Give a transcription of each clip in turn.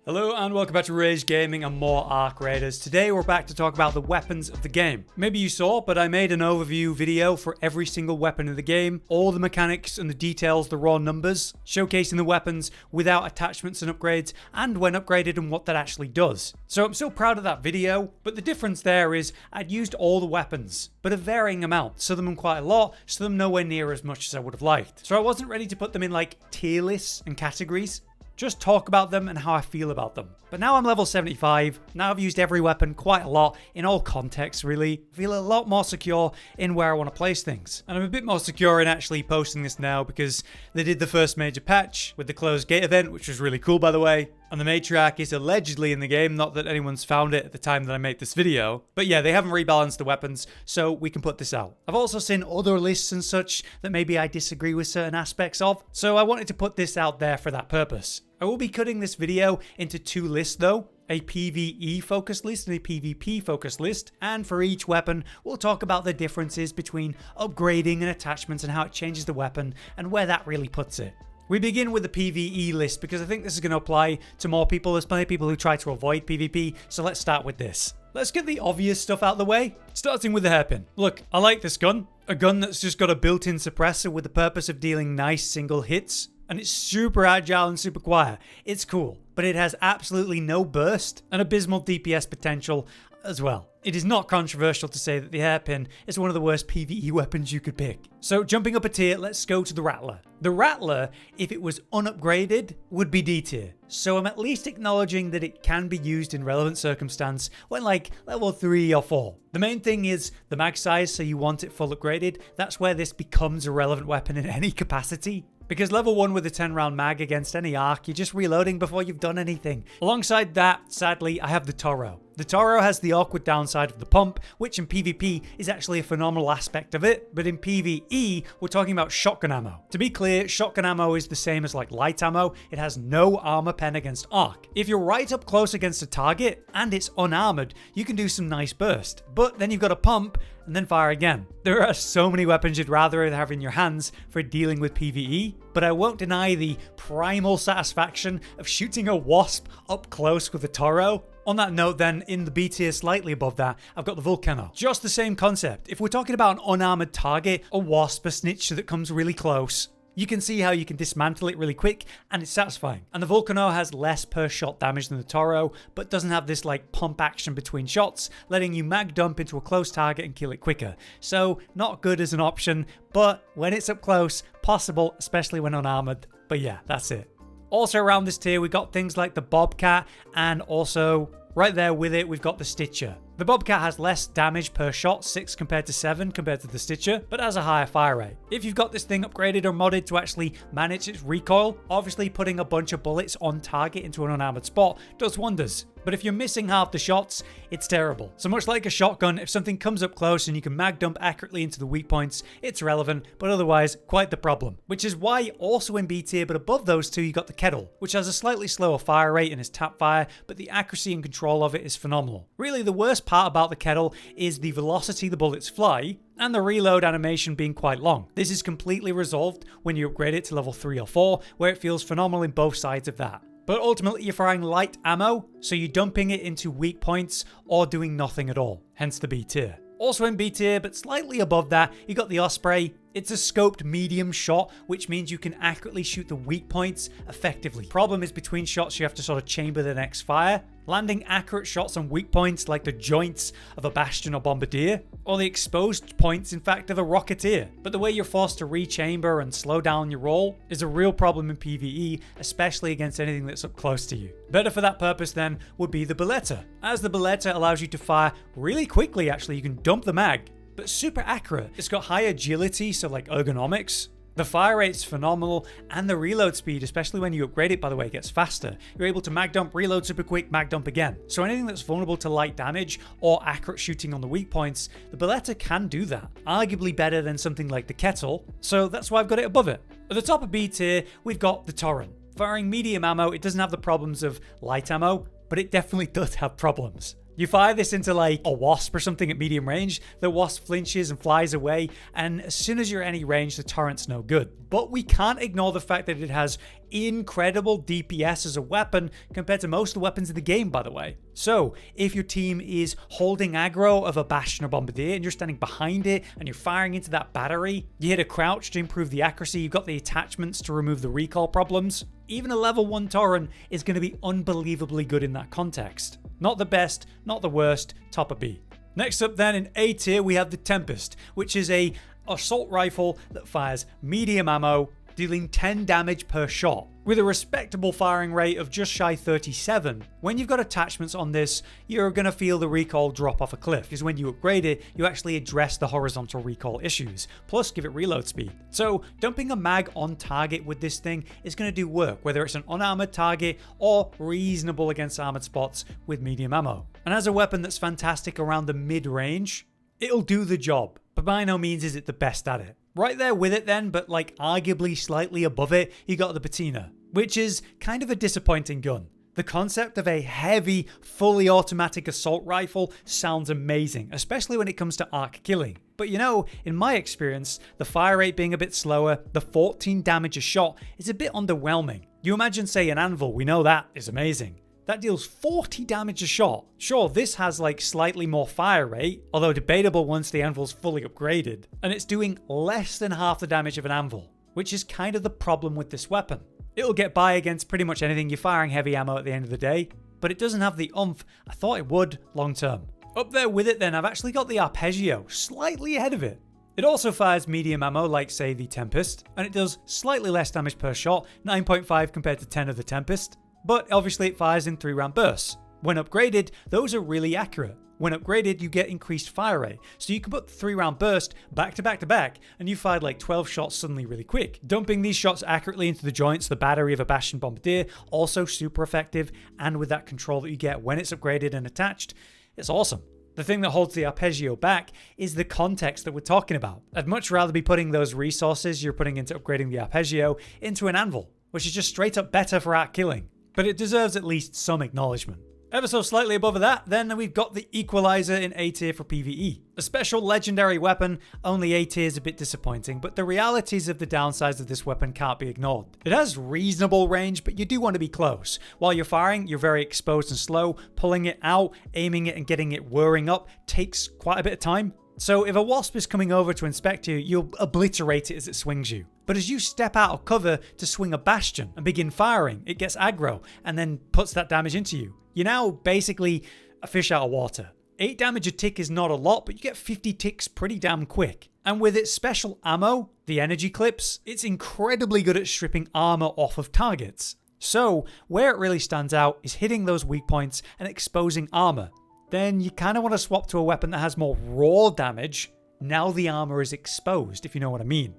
Hello and welcome back to Rage Gaming and more Arc Raiders. Today we're back to talk about the weapons of the game. Maybe you saw, but I made an overview video for every single weapon in the game, all the mechanics and the details, the raw numbers, showcasing the weapons without attachments and upgrades, and when upgraded and what that actually does. So I'm so proud of that video, but the difference there is I'd used all the weapons, but a varying amount. Some of them quite a lot, some of them nowhere near as much as I would have liked. So I wasn't ready to put them in like tier lists and categories. Just talk about them and how I feel about them. But now I'm level 75, now I've used every weapon quite a lot in all contexts really. I feel a lot more secure in where I want to place things. And I'm a bit more secure in actually posting this now because they did the first major patch with the closed gate event, which was really cool by the way. And the matriarch is allegedly in the game, not that anyone's found it at the time that I made this video. But yeah, they haven't rebalanced the weapons, so we can put this out. I've also seen other lists and such that maybe I disagree with certain aspects of, so I wanted to put this out there for that purpose. I will be cutting this video into two lists though, a PvE focused list and a PvP focused list, and for each weapon we'll talk about the differences between upgrading and attachments and how it changes the weapon and where that really puts it. We begin with the PvE list because I think this is going to apply to more people. There's plenty of people who try to avoid PvP, so let's start with this. Let's get the obvious stuff out of the way, starting with the hairpin. Look, I like this gun. A gun that's just got a built-in suppressor with the purpose of dealing nice single hits. And it's super agile and super quiet. It's cool, but it has absolutely no burst and abysmal DPS potential as well. It is not controversial to say that the hairpin is one of the worst PvE weapons you could pick. So jumping up a tier, let's go to the Rattler. The Rattler, if it was unupgraded, would be D tier. So I'm at least acknowledging that it can be used in relevant circumstance when like level 3 or 4. The main thing is the mag size, so you want it full upgraded. That's where this becomes a relevant weapon in any capacity. Because level 1 with a 10 round mag against any arc, you're just reloading before you've done anything. Alongside that, sadly, I have the Toro. The Toro has the awkward downside of the pump, which in PvP is actually a phenomenal aspect of it, but in PvE, we're talking about shotgun ammo. To be clear, shotgun ammo is the same as like light ammo. It has no armor pen against arc. If you're right up close against a target and it's unarmored, you can do some nice burst, but then you've got to pump and then fire again. There are so many weapons you'd rather have in your hands for dealing with PvE, but I won't deny the primal satisfaction of shooting a wasp up close with a Toro. On that note then, in the B tier slightly above that, I've got the Volcano. Just the same concept. If we're talking about an unarmored target, a wasp, a snitch that comes really close, you can see how you can dismantle it really quick and it's satisfying. And the Volcano has less per shot damage than the Toro, but doesn't have this like pump action between shots, letting you mag dump into a close target and kill it quicker. So not good as an option, but when it's up close, possible, especially when unarmored. But yeah, that's it. Also around this tier, we got things like the Bobcat, and also right there with it, we've got the Stitcher. The Bobcat has less damage per shot, 6 compared to 7 compared to the Stitcher, but has a higher fire rate. If you've got this thing upgraded or modded to actually manage its recoil, obviously putting a bunch of bullets on target into an unarmored spot does wonders. But if you're missing half the shots, it's terrible. So much like a shotgun, if something comes up close and you can mag dump accurately into the weak points, it's relevant, but otherwise quite the problem. Which is why also in B tier, but above those two, you got the Kettle, which has a slightly slower fire rate and is tap fire, but the accuracy and control of it is phenomenal. Really, the worst part about the Kettle is the velocity the bullets fly, and the reload animation being quite long. This is completely resolved when you upgrade it to level 3 or 4, where it feels phenomenal in both sides of that. But ultimately you're firing light ammo, so you're dumping it into weak points or doing nothing at all, hence the B tier. Also in B tier, but slightly above that, you got the Osprey. It's a scoped medium shot, which means you can accurately shoot the weak points effectively. Problem is between shots you have to sort of chamber the next fire. Landing accurate shots on weak points like the joints of a Bastion or Bombardier, or the exposed points in fact of a Rocketeer. But the way you're forced to rechamber and slow down your roll is a real problem in PvE, especially against anything that's up close to you. Better for that purpose then would be the Beretta, as the Beretta allows you to fire really quickly actually. You can dump the mag, but super accurate. It's got high agility, so like ergonomics. The fire rate's phenomenal, and the reload speed, especially when you upgrade it by the way, gets faster. You're able to mag dump, reload super quick, mag dump again. So anything that's vulnerable to light damage or accurate shooting on the weak points, the Beretta can do that. Arguably better than something like the Kettle, so that's why I've got it above it. At the top of B tier, we've got the Torrent. Firing medium ammo, it doesn't have the problems of light ammo, but it definitely does have problems. You fire this into like a wasp or something at medium range, the wasp flinches and flies away, and as soon as you're at any range, the torrent's no good. But we can't ignore the fact that it has incredible DPS as a weapon compared to most of the weapons in the game, by the way. So if your team is holding aggro of a Bastion or Bombardier and you're standing behind it and you're firing into that battery, you hit a crouch to improve the accuracy, you've got the attachments to remove the recoil problems, even a level 1 torrent is going to be unbelievably good in that context. Not the best, not the worst, top of B. Next up then in A tier we have the Tempest, which is a assault rifle that fires medium ammo, dealing 10 damage per shot, with a respectable firing rate of just shy 37. When you've got attachments on this, you're going to feel the recoil drop off a cliff, because when you upgrade it, you actually address the horizontal recoil issues, plus give it reload speed. So dumping a mag on target with this thing is going to do work, whether it's an unarmored target or reasonable against armored spots with medium ammo. And as a weapon that's fantastic around the mid-range, it'll do the job, but by no means is it the best at it. Right there with it then, but like arguably slightly above it, you got the Patina, which is kind of a disappointing gun. The concept of a heavy, fully automatic assault rifle sounds amazing, especially when it comes to arc killing. But you know, in my experience, the fire rate being a bit slower, the 14 damage a shot is a bit underwhelming. You imagine, say, an anvil, we know that is amazing. That deals 40 damage a shot. Sure, this has like slightly more fire rate, although debatable once the anvil's fully upgraded, and it's doing less than half the damage of an anvil, which is kind of the problem with this weapon. It'll get by against pretty much anything you're firing heavy ammo at the end of the day, but it doesn't have the oomph I thought it would long term. Up there with it then, I've actually got the Arpeggio, slightly ahead of it. It also fires medium ammo like say the Tempest, and it does slightly less damage per shot, 9.5 compared to 10 of the Tempest. But obviously it fires in 3-round bursts. When upgraded, those are really accurate. When upgraded, you get increased fire rate. So you can put the 3-round burst back to back to back, and you fired like 12 shots suddenly really quick. Dumping these shots accurately into the joints, the battery of a Bastion Bombardier, also super effective, and with that control that you get when it's upgraded and attached, it's awesome. The thing that holds the Arpeggio back is the context that we're talking about. I'd much rather be putting those resources you're putting into upgrading the Arpeggio into an anvil, which is just straight up better for arc killing. But it deserves at least some acknowledgement. Ever so slightly above that, then we've got the Equalizer in A tier for PvE. A special legendary weapon, only A tier is a bit disappointing, but the realities of the downsides of this weapon can't be ignored. It has reasonable range, but you do want to be close. While you're firing, you're very exposed and slow. Pulling it out, aiming it and getting it whirring up takes quite a bit of time. So if a wasp is coming over to inspect you, you'll obliterate it as it swings you. But as you step out of cover to swing a Bastion and begin firing, it gets aggro and then puts that damage into you. You're now basically a fish out of water. 8 damage a tick is not a lot, but you get 50 ticks pretty damn quick. And with its special ammo, the energy clips, it's incredibly good at stripping armor off of targets. So where it really stands out is hitting those weak points and exposing armor. Then you kind of want to swap to a weapon that has more raw damage. Now the armor is exposed, if you know what I mean.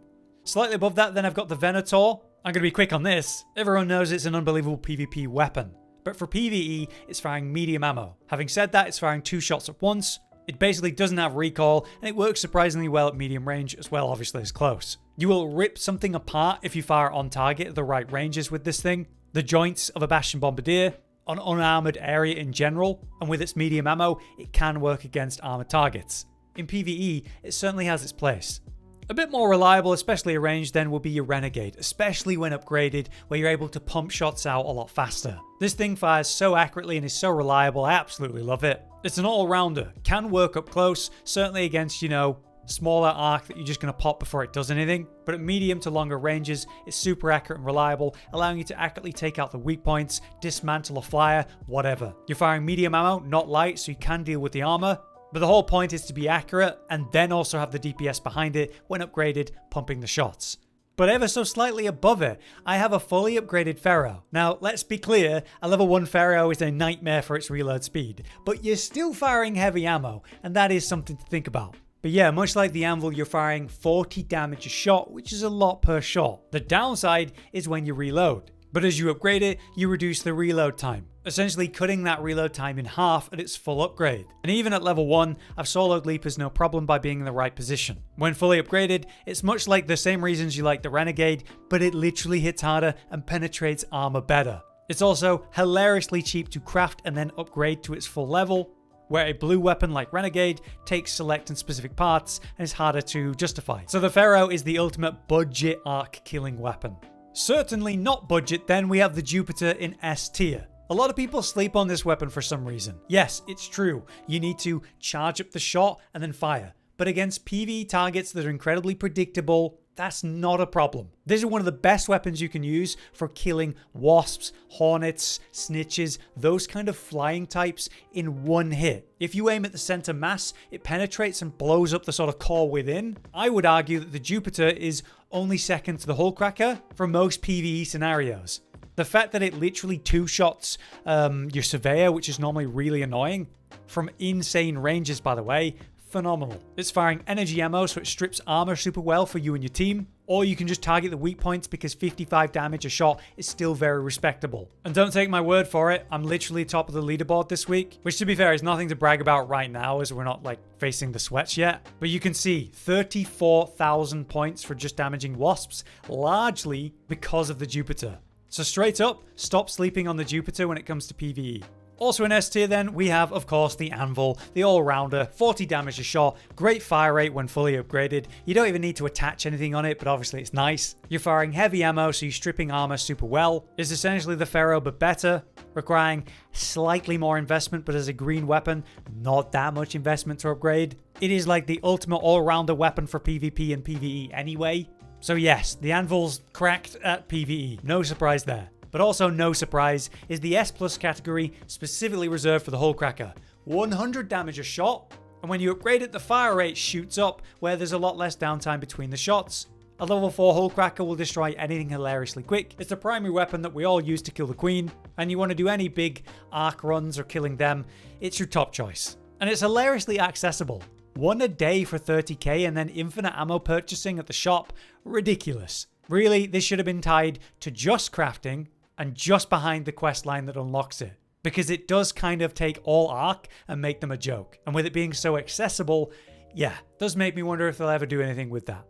Slightly above that, then I've got the Venator. I'm going to be quick on this. Everyone knows it's an unbelievable PvP weapon. But for PvE, it's firing medium ammo. Having said that, it's firing 2 shots at once. It basically doesn't have recoil, and it works surprisingly well at medium range as well, obviously as close. You will rip something apart if you fire on target at the right ranges with this thing. The joints of a Bastion Bombardier, an unarmored area in general, and with its medium ammo, it can work against armored targets. In PvE, it certainly has its place. A bit more reliable, especially at range, then will be your Renegade, especially when upgraded, where you're able to pump shots out a lot faster. This thing fires so accurately and is so reliable, I absolutely love it. It's an all-rounder, can work up close, certainly against, you know, smaller arc that you're just going to pop before it does anything, but at medium to longer ranges, it's super accurate and reliable, allowing you to accurately take out the weak points, dismantle a flyer, whatever. You're firing medium ammo, not light, so you can deal with the armor, but the whole point is to be accurate and then also have the DPS behind it when upgraded, pumping the shots. But ever so slightly above it, I have a fully upgraded Ferro. Now, let's be clear, a level 1 Ferro is a nightmare for its reload speed, but you're still firing heavy ammo, and that is something to think about. But yeah, much like the Anvil, you're firing 40 damage a shot, which is a lot per shot. The downside is when you reload. But as you upgrade it, you reduce the reload time, essentially cutting that reload time in half at its full upgrade. And even at level 1, I've soloed Leapers no problem by being in the right position. When fully upgraded, it's much like the same reasons you like the Renegade, but it literally hits harder and penetrates armor better. It's also hilariously cheap to craft and then upgrade to its full level, where a blue weapon like Renegade takes select and specific parts and is harder to justify. So the Pharaoh is the ultimate budget arc killing weapon. Certainly not budget, then we have the Jupiter in S tier. A lot of people sleep on this weapon for some reason. Yes, it's true. You need to charge up the shot and then fire. But against PvE targets that are incredibly predictable, that's not a problem. This is one of the best weapons you can use for killing wasps, hornets, snitches, those kind of flying types in one hit. If you aim at the center mass, it penetrates and blows up the sort of core within. I would argue that the Jupiter is only second to the Hullcracker for most PvE scenarios. The fact that it literally two-shots your Surveyor, which is normally really annoying, from insane ranges, by the way, phenomenal. It's firing energy ammo, so it strips armor super well for you and your team, or you can just target the weak points because 55 damage a shot is still very respectable. And don't take my word for it, I'm literally top of the leaderboard this week, which to be fair is nothing to brag about right now as we're not like facing the sweats yet. But you can see 34,000 points for just damaging wasps, largely because of the Jupiter. So straight up, stop sleeping on the Jupiter when it comes to PvE. Also in S tier then, we have of course the Anvil, the all-rounder, 40 damage a shot, great fire rate when fully upgraded. You don't even need to attach anything on it, but obviously it's nice. You're firing heavy ammo, so you're stripping armor super well. It's essentially the Pharaoh but better, requiring slightly more investment, but as a green weapon, not that much investment to upgrade. It is like the ultimate all-rounder weapon for PvP and PvE anyway. So yes, the Anvil's cracked at PvE, no surprise there. But also no surprise is the S plus category specifically reserved for the Hullcracker. 100 damage a shot, and when you upgrade it, the fire rate shoots up where there's a lot less downtime between the shots. A level 4 Hullcracker will destroy anything hilariously quick. It's the primary weapon that we all use to kill the Queen, and you want to do any big arc runs or killing them, it's your top choice. And it's hilariously accessible. One a day for 30k and then infinite ammo purchasing at the shop, ridiculous. Really, this should have been tied to just crafting and just behind the quest line that unlocks it, because it does kind of take all arc and make them a joke. And with it being so accessible, yeah, does make me wonder if they'll ever do anything with that.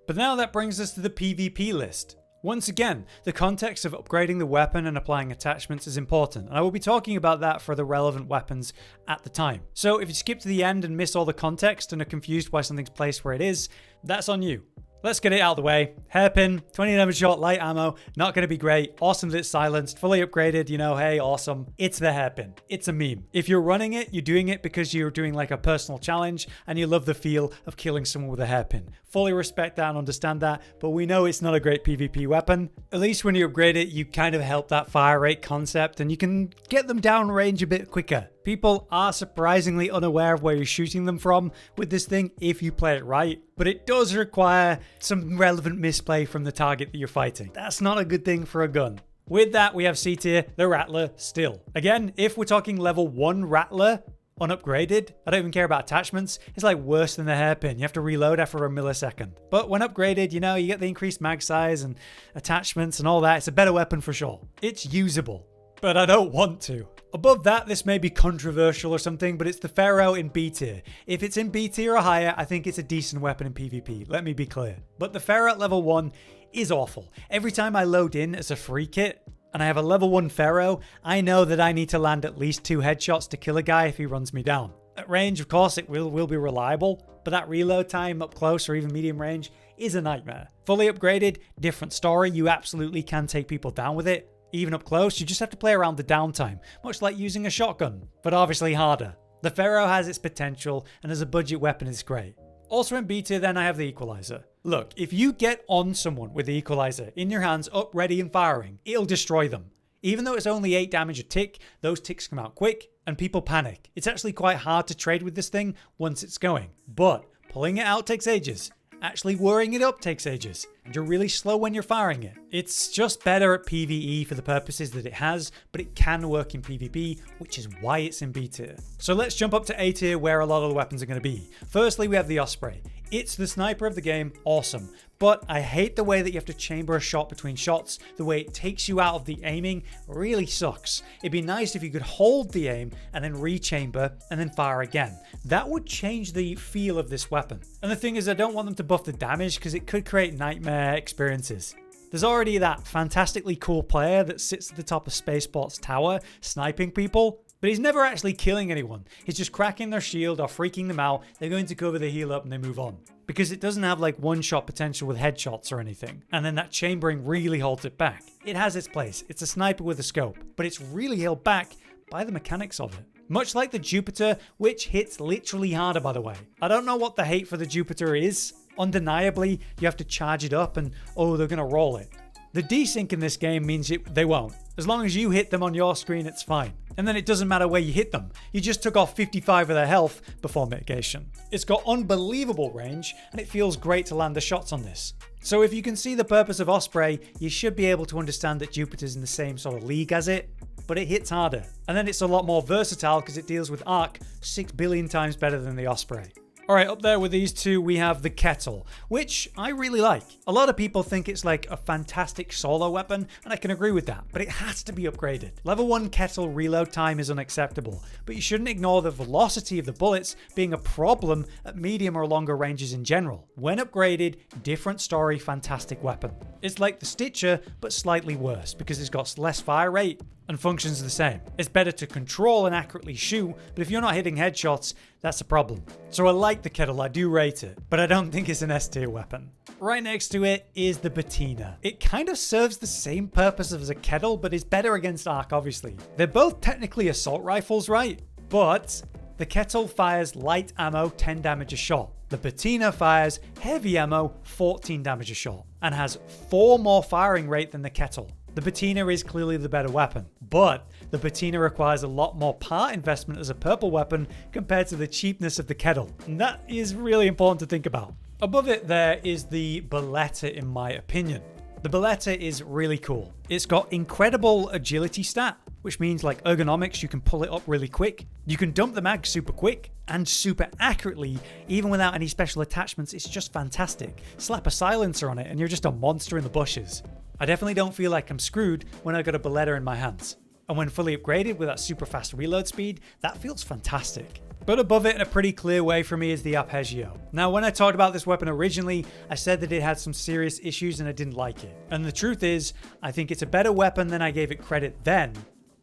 But now that brings us to the PvP list. Once again, the context of upgrading the weapon and applying attachments is important, and I will be talking about that for the relevant weapons at the time. So if you skip to the end and miss all the context and are confused why something's placed where it is, that's on you. Let's get it out of the way. Hairpin, 20 damage shot, light ammo, not going to be great. Awesome that it's silenced, fully upgraded, you know, hey, awesome. It's the hairpin. It's a meme. If you're running it, you're doing it because you're doing like a personal challenge and you love the feel of killing someone with a hairpin. Fully respect that and understand that, but we know it's not a great PvP weapon. At least when you upgrade it, you kind of help that fire rate concept and you can get them down range a bit quicker. People are surprisingly unaware of where you're shooting them from with this thing if you play it right, but it does require some relevant misplay from the target that you're fighting. That's not a good thing for a gun. With that, we have C tier, the Rattler still. Again, if we're talking level 1 Rattler, unupgraded, I don't even care about attachments, it's like worse than the hairpin. You have to reload after a millisecond. But when upgraded, you know, you get the increased mag size and attachments and all that. It's a better weapon for sure. It's usable, but I don't want to. Above that, this may be controversial or something, but it's the Pharaoh in B tier. If it's in B tier or higher, I think it's a decent weapon in PvP, let me be clear. But the Pharaoh at level 1 is awful. Every time I load in as a free kit, and I have a level 1 Pharaoh, I know that I need to land at least 2 headshots to kill a guy if he runs me down. At range, of course, it will be reliable, but that reload time up close or even medium range is a nightmare. Fully upgraded, different story, you absolutely can take people down with it. Even up close, you just have to play around the downtime, much like using a shotgun, but obviously harder. The Pharaoh has its potential, and as a budget weapon it's great. Also in B tier then I have the Equalizer. Look, if you get on someone with the Equalizer in your hands, up, ready and firing, it'll destroy them. Even though it's only 8 damage a tick, those ticks come out quick, and people panic. It's actually quite hard to trade with this thing once it's going, but pulling it out takes ages. Actually whirring it up takes ages, and you're really slow when you're firing it. It's just better at PvE for the purposes that it has, but it can work in PvP, which is why it's in B tier. So let's jump up to A tier where a lot of the weapons are going to be. Firstly, we have the Osprey. It's the sniper of the game, awesome. But I hate the way that you have to chamber a shot between shots. The way it takes you out of the aiming really sucks. It'd be nice if you could hold the aim and then rechamber and then fire again. That would change the feel of this weapon. And the thing is, I don't want them to buff the damage because it could create nightmare experiences. There's already that fantastically cool player that sits at the top of Spaceport's tower sniping people. But he's never actually killing anyone. He's just cracking their shield or freaking them out. They're going to cover the heal up and they move on. Because it doesn't have like one-shot potential with headshots or anything. And then that chambering really holds it back. It has its place. It's a sniper with a scope. But it's really held back by the mechanics of it. Much like the Jupiter, which hits literally harder, by the way. I don't know what the hate for the Jupiter is. Undeniably, you have to charge it up and, oh, they're going to roll it. The desync in this game means they won't. As long as you hit them on your screen, it's fine. And then it doesn't matter where you hit them. You just took off 55 of their health before mitigation. It's got unbelievable range, and it feels great to land the shots on this. So if you can see the purpose of Osprey, you should be able to understand that Jupiter's in the same sort of league as it, but it hits harder. And then it's a lot more versatile because it deals with arc 6 billion times better than the Osprey. Alright, up there with these two, we have the Kettle, which I really like. A lot of people think it's like a fantastic solo weapon, and I can agree with that, but it has to be upgraded. Level 1 Kettle reload time is unacceptable, but you shouldn't ignore the velocity of the bullets being a problem at medium or longer ranges in general. When upgraded, different story, fantastic weapon. It's like the Stitcher, but slightly worse, because it's got less fire rate, and functions the same. It's better to control and accurately shoot, but if you're not hitting headshots, that's a problem. So I like the Kettle, I do rate it, but I don't think it's an S tier weapon. Right next to it is the Patina. It kind of serves the same purpose as a Kettle, but is better against arc, obviously. They're both technically assault rifles, right? But the Kettle fires light ammo 10 damage a shot. The Patina fires heavy ammo 14 damage a shot, and has 4 more firing rate than the Kettle. The Patina is clearly the better weapon, but the Patina requires a lot more part investment as a purple weapon compared to the cheapness of the Kettle, and that is really important to think about. Above it there is the Beretta, in my opinion. The Beretta is really cool. It's got incredible agility stat, which means like ergonomics, you can pull it up really quick. You can dump the mag super quick and super accurately, even without any special attachments. It's just fantastic. Slap a silencer on it and you're just a monster in the bushes. I definitely don't feel like I'm screwed when I got a Beretta in my hands. And when fully upgraded with that super fast reload speed, that feels fantastic. But above it in a pretty clear way for me is the Arpeggio. Now, when I talked about this weapon originally, I said that it had some serious issues and I didn't like it. And the truth is, I think it's a better weapon than I gave it credit then,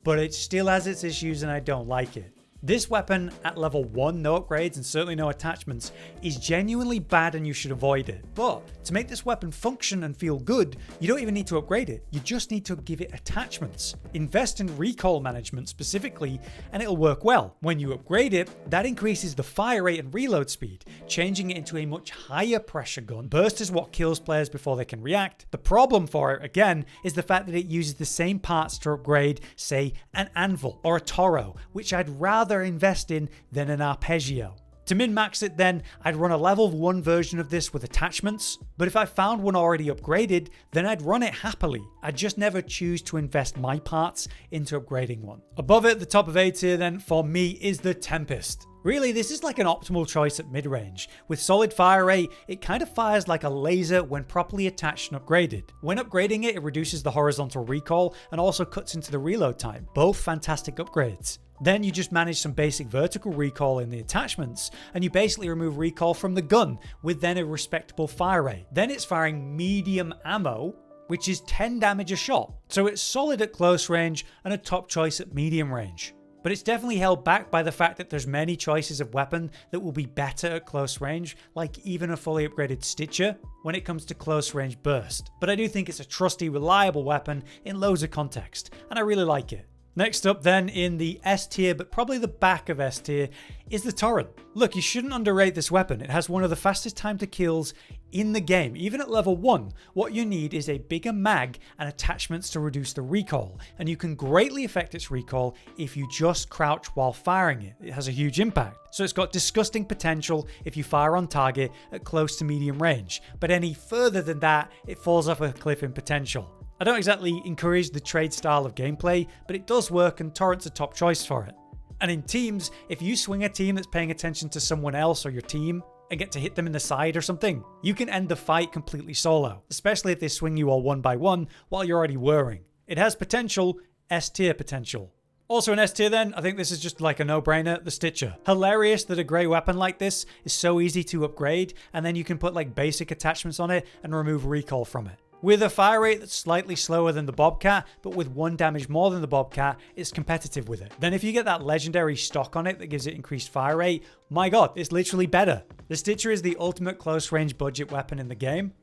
but it still has its issues and I don't like it. This weapon at level 1, no upgrades and certainly no attachments, is genuinely bad and you should avoid it. But to make this weapon function and feel good, you don't even need to upgrade it. You just need to give it attachments. Invest in recoil management specifically and it'll work well. When you upgrade it, that increases the fire rate and reload speed, changing it into a much higher pressure gun. Burst is what kills players before they can react. The problem for it, again, is the fact that it uses the same parts to upgrade, say, an Anvil or a Toro, which I'd rather invest in than an Arpeggio. To min-max it then, I'd run a level 1 version of this with attachments, but if I found one already upgraded, then I'd run it happily. I'd just never choose to invest my parts into upgrading one. Above it, the top of A tier then, for me, is the Tempest. Really, this is like an optimal choice at mid-range. With solid fire rate, it kind of fires like a laser when properly attached and upgraded. When upgrading it, it reduces the horizontal recoil and also cuts into the reload time. Both fantastic upgrades. Then you just manage some basic vertical recoil in the attachments, and you basically remove recoil from the gun with then a respectable fire rate. Then it's firing medium ammo, which is 10 damage a shot. So it's solid at close range and a top choice at medium range. But it's definitely held back by the fact that there's many choices of weapon that will be better at close range, like even a fully upgraded Stitcher when it comes to close range burst. But I do think it's a trusty, reliable weapon in loads of context, and I really like it. Next up then in the S tier, but probably the back of S tier, is the Torrent. Look, you shouldn't underrate this weapon. It has one of the fastest time to kills in the game. Even at level 1, what you need is a bigger mag and attachments to reduce the recoil, and you can greatly affect its recoil if you just crouch while firing it. It has a huge impact. So it's got disgusting potential if you fire on target at close to medium range, but any further than that, it falls off a cliff in potential. I don't exactly encourage the trade style of gameplay, but it does work and Torrent's a top choice for it. And in teams, if you swing a team that's paying attention to someone else or your team and get to hit them in the side or something, you can end the fight completely solo, especially if they swing you all one by one while you're already whirring. It has potential, S tier potential. Also in S tier then, I think this is just like a no-brainer, the Stitcher. Hilarious that a grey weapon like this is so easy to upgrade, and then you can put like basic attachments on it and remove recoil from it. With a fire rate that's slightly slower than the Bobcat, but with 1 damage more than the Bobcat, it's competitive with it. Then if you get that legendary stock on it that gives it increased fire rate, my god, it's literally better. The Stitcher is the ultimate close range budget weapon in the game,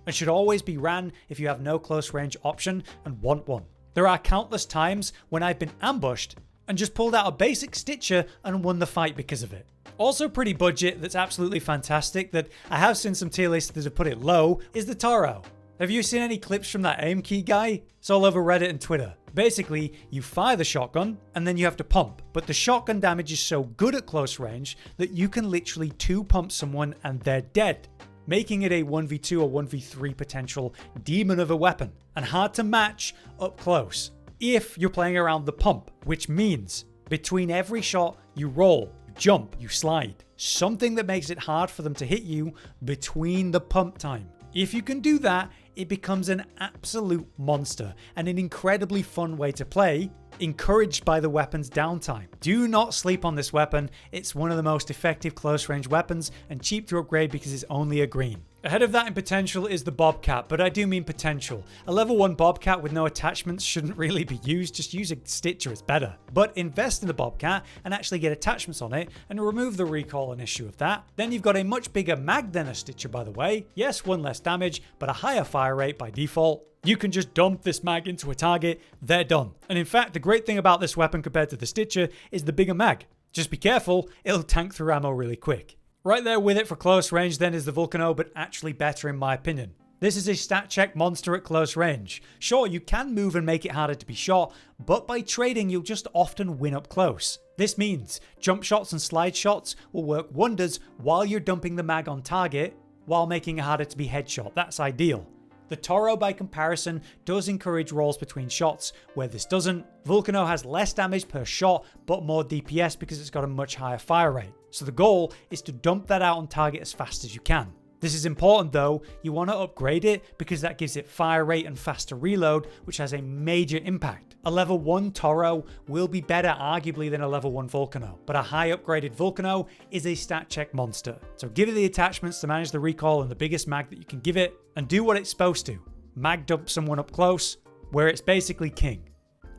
and should always be ran if you have no close range option and want one. There are countless times when I've been ambushed and just pulled out a basic Stitcher and won the fight because of it. Also pretty budget that's absolutely fantastic that I have seen some tier lists that have put it low is the Toro. Have you seen any clips from that aim key guy? It's all over Reddit and Twitter. Basically, you fire the shotgun and then you have to pump, but the shotgun damage is so good at close range that you can literally 2-pump someone and they're dead, making it a 1v2 or 1v3 potential demon of a weapon and hard to match up close if you're playing around the pump, which means between every shot you roll, you jump, you slide, something that makes it hard for them to hit you between the pump time. If you can do that, it becomes an absolute monster and an incredibly fun way to play, encouraged by the weapon's downtime. Do not sleep on this weapon. It's one of the most effective close range weapons and cheap to upgrade because it's only a green. Ahead of that in potential is the Bobcat, but I do mean potential. A level 1 Bobcat with no attachments shouldn't really be used, just use a Stitcher, it's better. But invest in the Bobcat and actually get attachments on it and remove the recoil and issue of that. Then you've got a much bigger mag than a Stitcher, by the way. Yes, 1 less damage, but a higher fire rate by default. You can just dump this mag into a target, they're done. And in fact, the great thing about this weapon compared to the Stitcher is the bigger mag. Just be careful, it'll tank through ammo really quick. Right there with it for close range then is the Vulcano, but actually better in my opinion. This is a stat check monster at close range. Sure, you can move and make it harder to be shot, but by trading you'll just often win up close. This means jump shots and slide shots will work wonders while you're dumping the mag on target, while making it harder to be headshot. That's ideal. The Toro, by comparison, does encourage rolls between shots, where this doesn't. Vulcano has less damage per shot, but more DPS because it's got a much higher fire rate. So the goal is to dump that out on target as fast as you can. This is important though, you want to upgrade it because that gives it fire rate and faster reload, which has a major impact. A level 1 Toro will be better arguably than a level 1 Vulcano, but a high upgraded Vulcano is a stat check monster. So give it the attachments to manage the recoil and the biggest mag that you can give it, and do what it's supposed to. Mag dump someone up close, where it's basically king.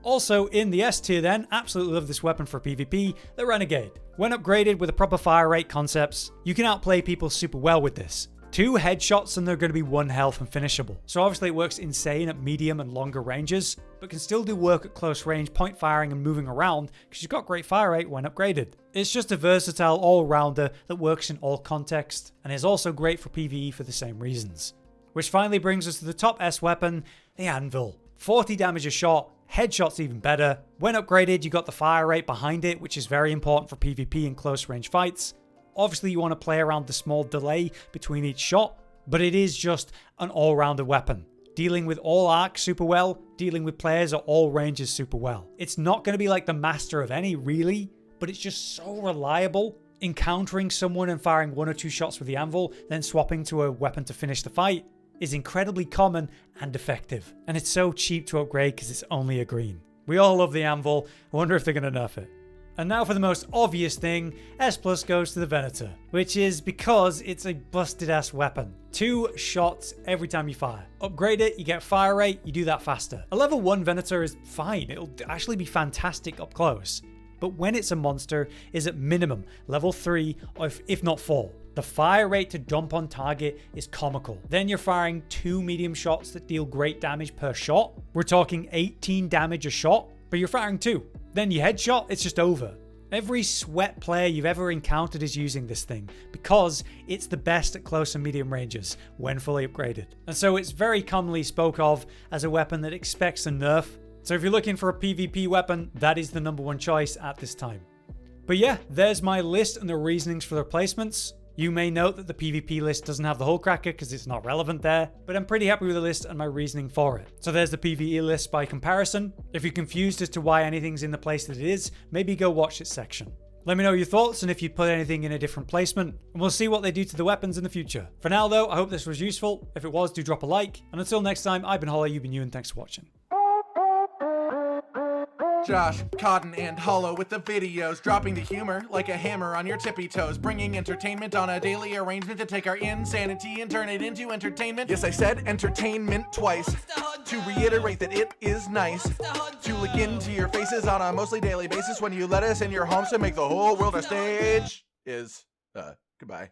Also in the S tier then, absolutely love this weapon for PvP, the Renegade. When upgraded with the proper fire rate concepts, you can outplay people super well with this. 2 headshots and they're going to be 1 health and finishable. So obviously it works insane at medium and longer ranges, but can still do work at close range, point firing and moving around because you've got great fire rate when upgraded. It's just a versatile all-rounder that works in all contexts and is also great for PvE for the same reasons. Which finally brings us to the top S weapon, the Anvil. 40 damage a shot, headshots even better. When upgraded, you got the fire rate behind it, which is very important for PvP and close range fights. Obviously, you want to play around the small delay between each shot, but it is just an all-rounder weapon. Dealing with all arcs super well, dealing with players at all ranges super well. It's not going to be like the master of any, really, but it's just so reliable. Encountering someone and firing 1 or 2 shots with the Anvil, then swapping to a weapon to finish the fight, is incredibly common and effective. And it's so cheap to upgrade because it's only a green. We all love the Anvil. I wonder if they're going to nerf it. And now for the most obvious thing, S plus goes to the Venator, which is because it's a busted ass weapon. 2 shots every time you fire. Upgrade it, you get fire rate, you do that faster. A level 1 Venator is fine, it'll actually be fantastic up close. But when it's a monster, is at minimum level 3 or if not 4. The fire rate to dump on target is comical. Then you're firing 2 medium shots that deal great damage per shot. We're talking 18 damage a shot, but you're firing 2. Then you headshot, it's just over. Every sweat player you've ever encountered is using this thing because it's the best at close and medium ranges when fully upgraded. And so it's very commonly spoke of as a weapon that expects a nerf. So if you're looking for a PvP weapon, that is the #1 choice at this time. But yeah, there's my list and the reasonings for the replacements. You may note that the PvP list doesn't have the Hull Cracker because it's not relevant there, but I'm pretty happy with the list and my reasoning for it. So there's the PvE list by comparison. If you're confused as to why anything's in the place that it is, maybe go watch its section. Let me know your thoughts and if you'd put anything in a different placement, and we'll see what they do to the weapons in the future. For now though, I hope this was useful. If it was, do drop a like. And until next time, I've been Holly, you've been you, and thanks for watching. Josh, Cotton, and Hollow with the videos, dropping the humor like a hammer on your tippy toes, bringing entertainment on a daily arrangement to take our insanity and turn it into entertainment. Yes, I said entertainment twice, to reiterate that it is nice to look into your faces on a mostly daily basis when you let us in your homes to make the whole world a stage. Goodbye.